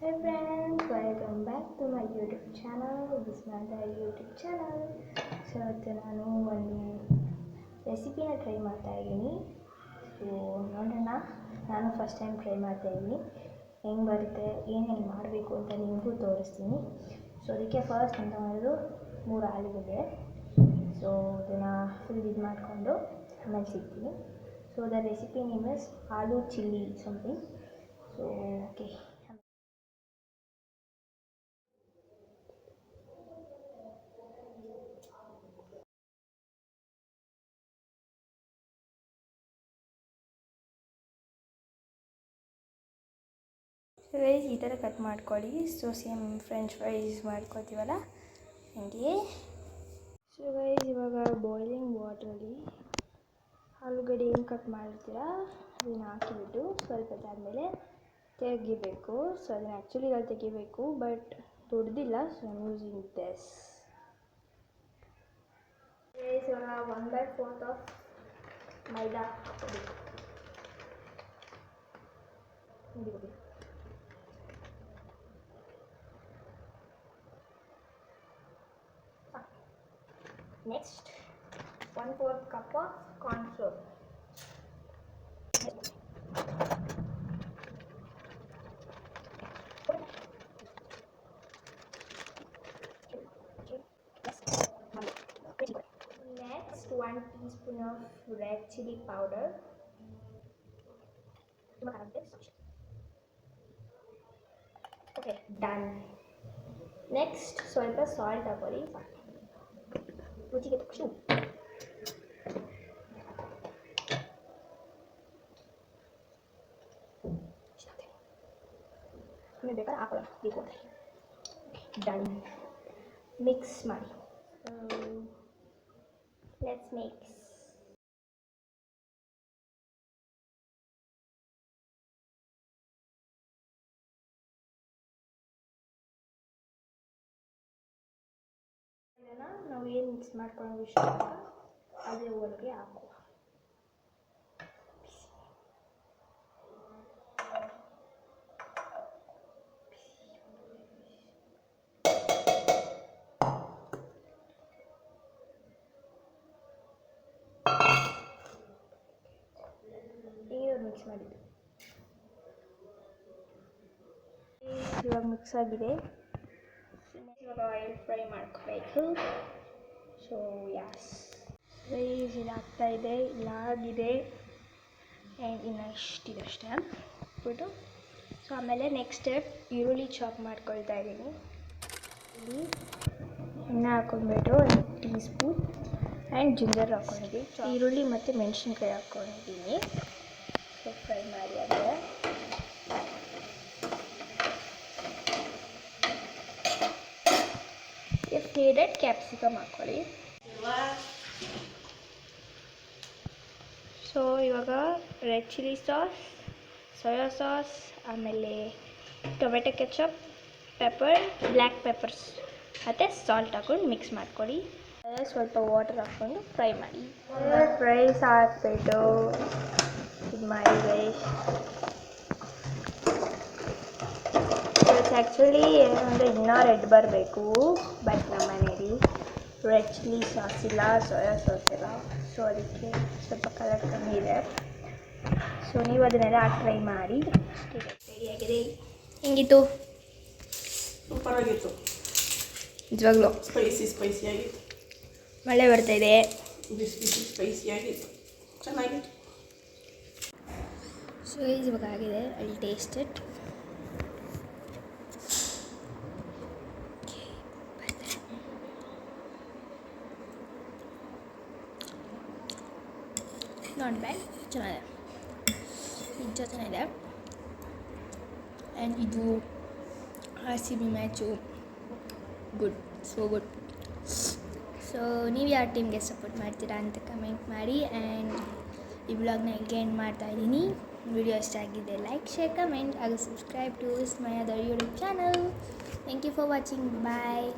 Hi friends, welcome back to my YouTube channel. This is my YouTube channel. So ಇವತ್ತು ನಾನು ಒಂದು ರೆಸಿಪಿನ try ಮಾಡ್ತಾ ಇದ್ದೀನಿ. ಸೊ ನೋಡೋಣ, ನಾನು ಫಸ್ಟ್ ಟೈಮ್ ಟ್ರೈ ಮಾಡ್ತಾ ಇದ್ದೀನಿ. ಹೆಂಗೆ ಬರುತ್ತೆ, ಏನೇನು ಮಾಡಬೇಕು ಅಂತ ನಿಮಗೂ ತೋರಿಸ್ತೀನಿ. ಸೊ ಅದಕ್ಕೆ ಫಸ್ಟ್ ಅಂತ ಮಾಡೋದು 3 ಆಲೂಗಡ್ಡೆ. ಸೊ ಅದನ್ನು ಫುಲ್ ಇದು ಮಾಡಿಕೊಂಡು ಆಮೇಲೆ ಸಿಗ್ತೀನಿ. So the recipe name is aloo chilli something. So okay, rice ಈ ಥರ ಕಟ್ ಮಾಡ್ಕೊಳ್ಳಿ. ಸೊ ಸೇಮ್ ಫ್ರೆಂಚ್ ಫ್ರೈಸ್ ಮಾಡ್ಕೊತೀವಲ್ಲ ಹಂಗೆ. ಸೊ ರೈಸ್ ಇವಾಗ ಬಾಯ್ಲಿಂಗ್ ವಾಟ್ರಲ್ಲಿ ಆಲೂಗಡ್ಡೆ ಏನು ಕಟ್ ಮಾಡಿರ್ತೀರ ಅದನ್ನು ಹಾಕಿಬಿಟ್ಟು ಸ್ವಲ್ಪ ಹೊತ್ತಾದಮೇಲೆ ತೆಗಿಬೇಕು. ಸೊ ಅದನ್ನು ಆ್ಯಕ್ಚುಲಿ ಅಲ್ಲಿ ತೆಗಿಬೇಕು, ಬಟ್ ದೊಡ್ಡದಿಲ್ಲ, so I am using this. Rice ಇವಾಗ 1/4 ಆಫ್ ಮೈದಾ ಹಾಕೋಬೇಕು. Next, 1/4 cup of corn flour. Next, 1 teaspoon of red chili powder. Okay, done. Next, ಸ್ವಲ್ಪ salt ಹಾಕೊಳ್ಳಿ. ರುಚಿಗೆ ತಕ್ಕಷ್ಟು ಆಮೇಲೆ ಬೇಕಾದ್ರೆ ಹಾಕೊಳ್ಳೋಣ ಬೇಕು ಅಂದರೆ. ಡನ್. ಮಿಕ್ಸ್ ಮಾಡಿ. Let's mix. ಇದನ್ನು ನಾವು ಏನು ಮಿಕ್ಸ್ ಮಾಡ್ಕೊಳ್ಳೋ ಇಷ್ಟ ಅದೇ ಒಳಗೆ ಹಾಕುವ. ಈಗ ಮಿಕ್ಸ್ ಮಾಡಿದ್ದು ಇವಾಗ ಮಿಕ್ಸ್ ಆಗಿದೆ. ಇವಾಗ ಆಯಿಲ್ ಫ್ರೈ ಮಾಡ್ಕೋಬೇಕು. ಸೊ ಯಾಸ್, ರೈಸ್ ಇದಾಗ್ತಾ ಇದೆ, ಇಲ್ಲ ಆಗಿದೆ, ಆ್ಯಂಡ್ ಇನ್ನಷ್ಟಿದೆ ಅಷ್ಟೇ ಬಿಟ್ಟು. ಸೊ ಆಮೇಲೆ ನೆಕ್ಸ್ಟ್ ಸ್ಟೆಪ್ ಈರುಳ್ಳಿ ಚಾಪ್ ಮಾಡ್ಕೊಳ್ತಾ ಇದ್ದೀನಿ. ಇಲ್ಲಿ ಎಣ್ಣೆ ಹಾಕೊಂಡ್ಬಿಟ್ಟು 1 ಟೀ ಸ್ಪೂನ್ ಆ್ಯಂಡ್ ಜಿಂಜರ್ ಹಾಕ್ಕೊಂಡಿದ್ದೀನಿ. ಈರುಳ್ಳಿ ಮತ್ತು ಮೆಣಸಿನ್ಕಾಯಿ ಹಾಕ್ಕೊಂಡಿದ್ದೀನಿ. ಸೊ ಫ್ರೈ ಮಾಡಿ ಅಂದರೆ ನೀಡೆಡ್ ಕ್ಯಾಪ್ಸಿಕಮ್ ಹಾಕ್ಕೊಳ್ಳಿ. ಸೊ ಇವಾಗ red chilli sauce, soya sauce, ಆಮೇಲೆ tomato ketchup, pepper, black peppers ಮತ್ತು ಸಾಲ್ಟ್ ಹಾಕ್ಕೊಂಡು ಮಿಕ್ಸ್ ಮಾಡ್ಕೊಳ್ಳಿ. ಸ್ವಲ್ಪ ವಾಟರ್ ಹಾಕ್ಕೊಂಡು ಫ್ರೈ ಮಾಡಿ. ಫ್ರೈಸ್ ಹಾಕ್ಬಿಟ್ಟು ಇದು ಮಾಡಿ ಗೈಸ್. ಆ್ಯಕ್ಚುಲಿ ಏನಂದರೆ ಇನ್ನೂ ರೆಡ್ ಬರಬೇಕು, ಬಟ್ ನಮ್ಮ ಮನೇಲಿ ರೆಡ್ ಚಿಲ್ಲಿ ಸಾಸ್ ಇಲ್ಲ, ಸೋಯಾ ಸಾಸ್ ಇಲ್ಲ. ಸೊ ಅದಕ್ಕೆ ಸ್ವಲ್ಪ ಕಲರ್ ಕಮ್ಮಿ ಇದೆ. ಸೊ ನೀವು ಅದನ್ನೆಲ್ಲ ಟ್ರೈ ಮಾಡಿ. ರೆಡಿಯಾಗಿದೆ. ಹೆಂಗಿತ್ತು? ಸೂಪರ್ ಆಗಿತ್ತು. ನಿಜವಾಗ್ಲೂ ಸ್ಪೈಸಿ ಆಗಿತ್ತು. ಮಳೆ ಬರ್ತಾಯಿದೆ. ಬಿಸಿ ಸ್ಪೈಸಿ ಆಗಿತ್ತು, ಚೆನ್ನಾಗಿತ್ತು. ಸೊ ಇವಾಗ ಆಗಿದೆ. ಅಲ್ಲಿ ಟೇಸ್ಟ್ ಇಟ್. ನಾಟ್ ಬ್ಯಾಡ್, ಚೆನ್ನಾಗಿದೆ, ನಿಜ ಚೆನ್ನಾಗಿದೆ. ಆ್ಯಂಡ್ ಇದು RCB match good, so good. So ನೀವು ಯಾವ ಟೀಮ್ಗೆ ಸಪೋರ್ಟ್ ಮಾಡ್ತೀರಾ ಅಂತ ಕಮೆಂಟ್ ಮಾಡಿ. ಆ್ಯಂಡ್ ಈ ಬ್ಲಾಗ್ನ ಇಲ್ಲಿಗೆ ಎಂಡ್ ಮಾಡ್ತಾಯಿದ್ದೀನಿ. ವಿಡಿಯೋ ಇಷ್ಟ ಆಗಿದೆ ಲೈಕ್, ಶೇರ್, ಕಮೆಂಟ್ ಹಾಗೂ subscribe to my other YouTube channel. Thank you for watching. Bye.